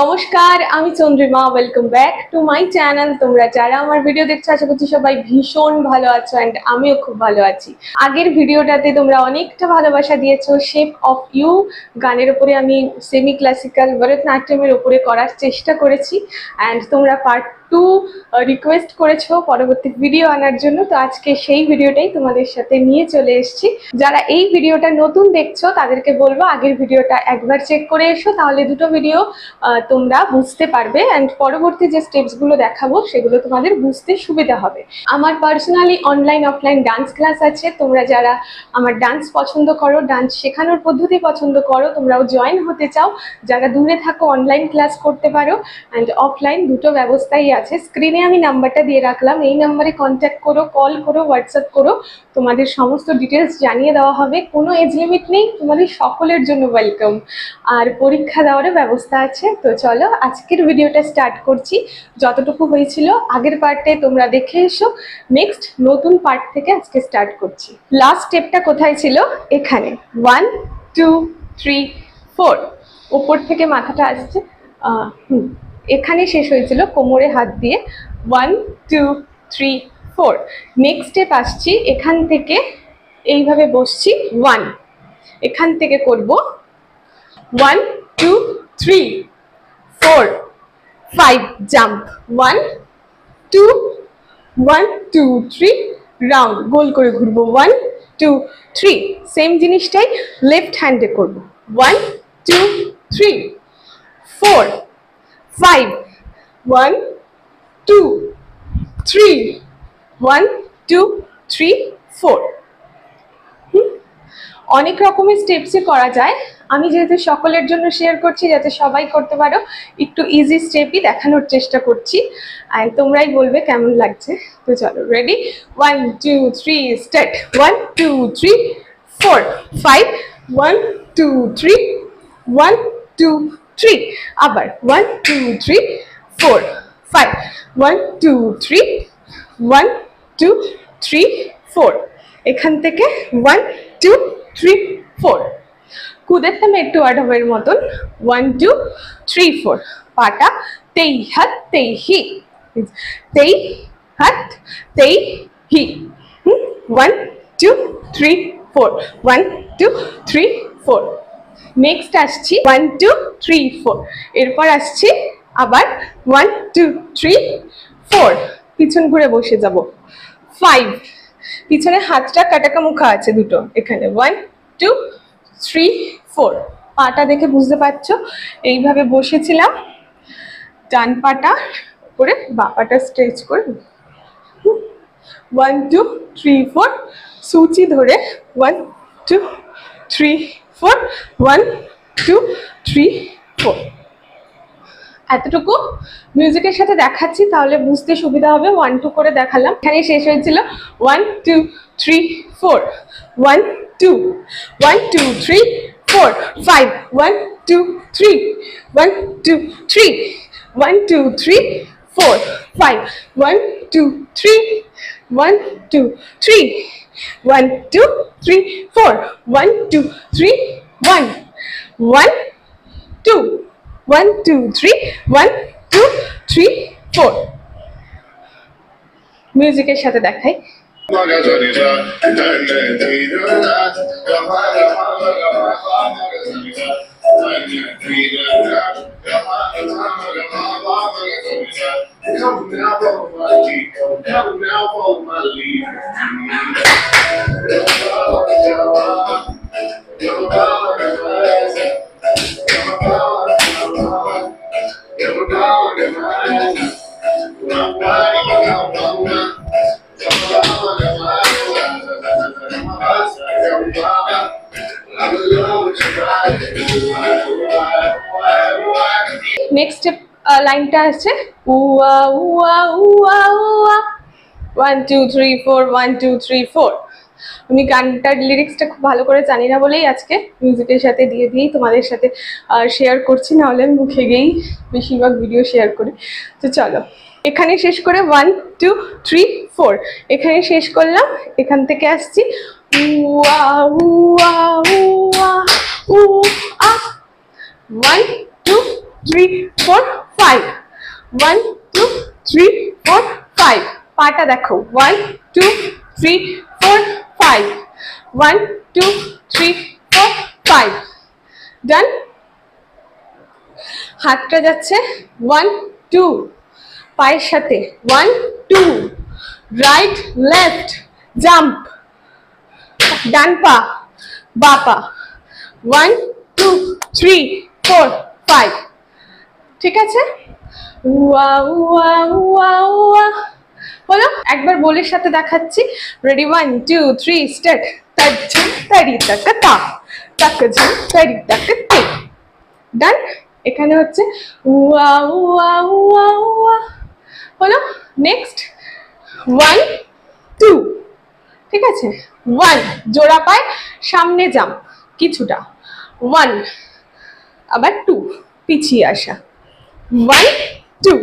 নমস্কার, আমি Chandrima. Welcome back to my channel. তোমরা যারা আমার ভিডিও দেখছো আশা করছি সবাই ভীষণ ভালো আছো অ্যান্ড আমিও খুব ভালো আছি। আগের ভিডিওটাতে তোমরা অনেকটা ভালোবাসা দিয়েছো। শেপ অফ ইউ গানের উপরে আমি সেমি ক্লাসিক্যাল ভরতনাট্যমের উপরে করার চেষ্টা করেছি অ্যান্ড তোমরা পার্ট 2 রিকোয়েস্ট করেছো পরবর্তী ভিডিও আনার জন্য। তো আজকে সেই ভিডিওটাই তোমাদের সাথে নিয়ে চলে এসেছি। যারা এই ভিডিওটা নতুন দেখছো তাদেরকে বলবো আগের ভিডিওটা একবার চেক করে এসো, তাহলে দুটো ভিডিও তোমরা বুঝতে পারবে অ্যান্ড পরবর্তী যে স্টেপসগুলো দেখাবো সেগুলো তোমাদের বুঝতে সুবিধা হবে। আমার personally online offline dance class আছে। তোমরা যারা আমার ডান্স পছন্দ করো, ডান্স শেখানোর পদ্ধতি পছন্দ করো, তোমরাও জয়েন হতে চাও, যারা দূরে থাকো অনলাইন ক্লাস করতে পারো অ্যান্ড অফলাইন দুটো ব্যবস্থাই আছে। স্ক্রিনে আমি নাম্বারটা দিয়ে রাখলাম, এই নাম্বারে কন্ট্যাক্ট করো, কল করো, হোয়াটসঅ্যাপ করো, তোমাদের সমস্ত ডিটেলস জানিয়ে দেওয়া হবে। কোনো এজ লিমিট নেই, তোমাদের সকলের জন্য ওয়েলকাম। আর পরীক্ষা দেওয়ারও ব্যবস্থা আছে। তো চলো আজকের ভিডিওটা স্টার্ট করছি। যতটুকু হয়েছিল আগের পার্টে তোমরা দেখে এসো, নেক্সট নতুন পার্ট থেকে আজকে স্টার্ট করছি। লাস্ট স্টেপটা কোথায় ছিল? এখানে 1 2 3 4 উপর থেকে মাথাটা আসছে, এখানে শেষ হয়েছিল কোমরে হাত দিয়ে 1 2 3 4। নেক্সট স্টেপ আসছি, এখান থেকে এইভাবে বসছি 1, এখান থেকে করব 1 2 3 4 5 জাম্প 1 2 1 2 3 রাউন্ড গোল করে ঘুরবো 1 2 3। সেম জিনিসটাই লেফট হ্যান্ডে করব 1 2 3 4 5 1 2 3 1 2 3 4। অনেক রকমের স্টেপসই করা যায়। আমি যেহেতু সকলের জন্য শেয়ার করছি যাতে সবাই করতে পারো, একটু ইজি স্টেপই দেখানোর চেষ্টা করছি আর তোমরাই বলবে কেমন লাগছে। তো চলো রেডি, 1 2 3 স্টার্ট। 1 2 3 4 5 1 2 3 1 2 3। আবার 1 2 3 4 5 1 2 3 1 2 3 4। এখান থেকে 1 2 3 4। কুদেরটা একটু আডাবের মতন 1 2 3 4। পাটা তেই হাত তেই হি, তেই হাত তেই হি। 1 2 3 4 1 2 3 4। নেক্সট আসছি 1 2 3 4। এরপর আসছি আবার 1 2 3 4। পিছন ঘুরে বসে যাব 5। পিছনে হাতটা কাটাকা মুখা আছে দুটো, এখানে 1 2 3 4। পাটা দেখে বুঝতে পারছো এইভাবে বসেছিলাম, ডান পাটা করে বাঁ পাটা স্ট্রেচ করে 1 2 3 4। সূচি ধরে 1 2 3 4 1 2 3 4। এতটুকু মিউজিকের সাথে দেখাচ্ছি তাহলে বুঝতে সুবিধা হবে। 1 2 করে দেখালাম, এখানে শেষ হয়েছিল 1 2 3 4 1 2 1 2 3 4 5 1 2 3 1 2 3 1 2 3 4 5 1 2 3 1 2 3 1 2 3 4 1 2 3 1 1 2 1 2 3 1 2 3 4। মিউজিকের সাথে দেখাই। নেক্সট লাইনটা আছে উয়া উয়া উয়া উয়া 1 2 3 4 1 2 3 4। আমি গানটার লিরিক্সটা খুব ভালো করে জানি না বলেই আজকে মিউজিকের সাথে দিয়ে দিয়েই তোমাদের সাথে শেয়ার করছি, নাহলে আমি মুখে গিয়েই বেশিরভাগ ভিডিও শেয়ার করি। তো চলো এখানে শেষ করে 1 2 3 4 এখানে শেষ করলাম। এখান থেকে আসছি উয়া উয়া উয়া উ আ 1 2 3 4 5 1 2 3 4 5 পাটা দেখো 1 2 3 4 5 1 2 3 4 5 ডান হাতটা যাচ্ছে 1 2 পায়ের সাথে 1 2 রাইট লেফট জাম্প ডান পা বা পা 1 2 3 4 5 ঠিক আছে ওয়া ওয়া ওয়া ওয়া হলো একবার বলের সাথে দেখাচ্ছি রেডি 1 2 3 স্টার্ট তাজ্জু তারি তাকতা তাকজু তারি তাকতে ডান এখানে হচ্ছে ওয়া ওয়া ওয়া ওয়া হলো নেক্সট 1 2 ঠিক আছে 1 জোড়া পায় সামনে জাম্প কিছুটা 1 আবার 2 পিছিয়ে আসা 1 2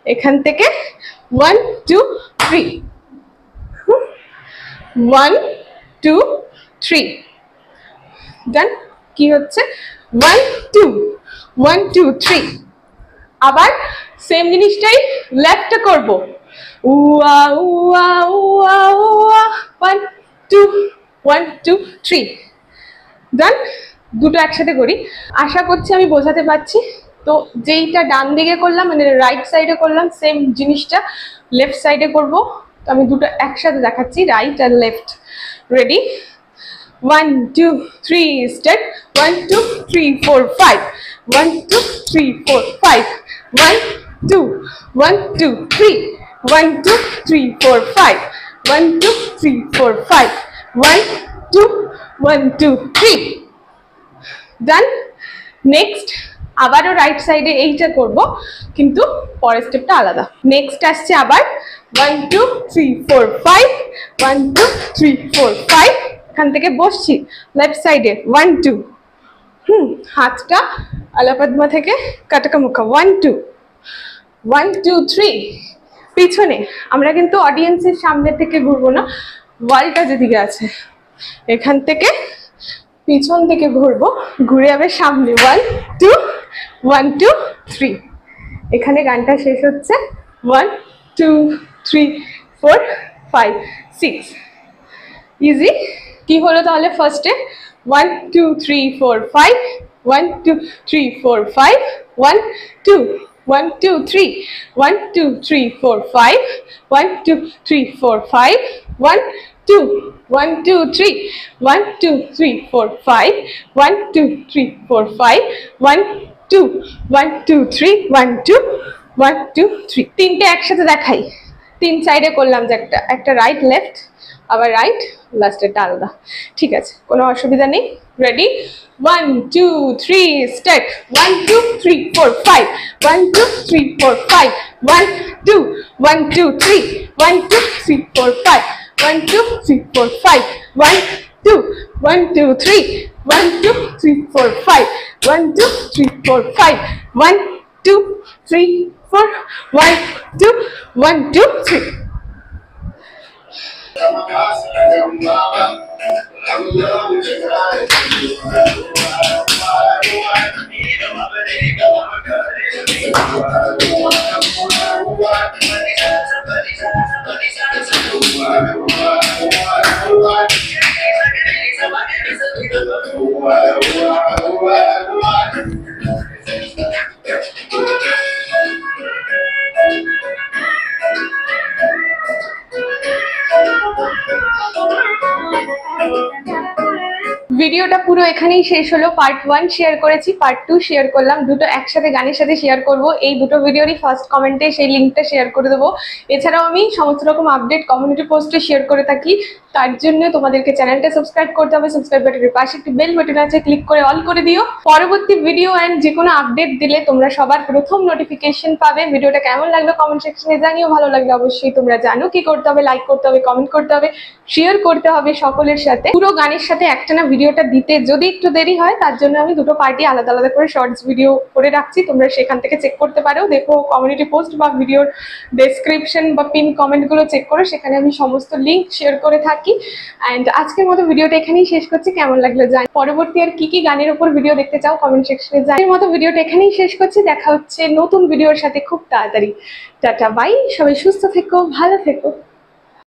এখান থেকে 1 2 3 1 2 3 ডান কি হচ্ছে 1 2 1 2 3 আবার সেম জিনিসটাই লেফটে করব উয়া উয়া উয়া উয়া 1 2 1 2 3 ডান দুটো একসাথে করি আশা করছি আমি বোঝাতে পারছি তো যেইটা ডান দিকে করলাম মানে রাইট সাইডে করলাম সেম জিনিসটা লেফট সাইডে করব তো আমি দুটো একসাথে দেখাচ্ছি রাইট আর left ready 1 2 3 start 1 2 3 4 5 1 2 3 4 5 1 2 1 2 3 1 2 3 4 5 1 2 3 4 5 1 2 1 2 3 done next আবারও রাইট সাইডে এইটা করব কিন্তু পরের স্টেপটা আলাদা নেক্সট আসছে আবার 1 2 3 4 5 1 2 3 4 5 এখান থেকে বসছি লেফট সাইডে 1 2 হাতটা আলাপদ্মা থেকে কাটাকামুখা 1 2 1 2 3 পিছনে আমরা কিন্তু অডিয়েন্সের সামনে থেকে ঘুরবো না ওয়ালটা যেদিকে আছে এখান থেকে পিছন থেকে ঘুরবো ঘুরে যাবে সামনে 1 2 1 2 3 এখানে গানটা শেষ হচ্ছে 1 2 3 4 5 6 ইজি কি হলো তাহলে ফার্স্টে 1 2 3 4 5 1 2 3 4 5 1 2 1 2 3 1 2 3 4 5 1 2 3 4 5 1 2 1 2 3 1 2 3 4 5 1 2 3 4 5 1 2 1 2 3 1 2 1 2 3 তিনটে একসাথে দেখাই তিন সাইডে করলাম যে একটা রাইট লেফট আবার রাইট লাস্টেরটা আলাদা ঠিক আছে কোনো অসুবিধা নেই রেডি 1 2 3 স্টার্ট 1 2 3 4 5 1 2 3 4 5 1 2 1 2 3 1 2 3 4 5 1 2 3 4 5 1 2 1 2 3 1 2 3 4 5 1 2 3 4 5 1 2 3 4 1 2 1 2 3 ভিডিওটা পুরো এখানেই শেষ হলো পার্ট 1 শেয়ার করেছি পার্ট 2 শেয়ার করলাম দুটো একসাথে গানের সাথে শেয়ার করব এই দুটো ভিডিওরই ফার্স্ট কমেন্টে সেই লিংকটা শেয়ার করে দেবো এছাড়াও আমি সমস্ত রকম আপডেট কমিউনিটি পোস্টে শেয়ার করে থাকি তার জন্য তোমাদেরকে চ্যানেলটা সাবস্ক্রাইব করতে হবে সাবস্ক্রাইব বাটনের পাশে একটি বেল বাটন আছে ক্লিক করে অল করে দিও পরবর্তী ভিডিও এন্ড যে কোনো আপডেট দিলে তোমরা সবার প্রথম নোটিফিকেশন পাবে ভিডিওটা কেমন লাগলো কমেন্ট সেকশনে জানিও ভালো লাগলে অবশ্যই তোমরা জানো কি করতে হবে লাইক করতে হবে কমেন্ট করতে হবে শেয়ার করতে হবে সকলের সাথে পুরো গানের সাথে একটানা ভিডিওটা দিতে যদি একটু দেরি হয়, তার জন্য আমি দুটো পার্টি আলাদা আলাদা করে শর্টস ভিডিও করে রাখছি, তোমরা সেখান থেকে চেক করতে পারো। দেখো কমিউনিটি পোস্ট বা ভিডিওর ডেসক্রিপশন বা পিন কমেন্টগুলো চেক করো, সেখানে আমি সমস্ত লিঙ্ক শেয়ার করে থাকি। অ্যান্ড আজকের মতো ভিডিওটা এখানেই শেষ করছি। কেমন লাগলো জানি, পরবর্তী আর কি কি গানের উপর ভিডিও দেখতে চাও কমেন্ট সেকশনে জানি। এর মতো ভিডিওটা এখানেই শেষ করছি, দেখা হচ্ছে নতুন ভিডিওর সাথে খুব তাড়াতাড়ি। টাটা বাই, সবাই সুস্থ থেকো, ভালো থেকো।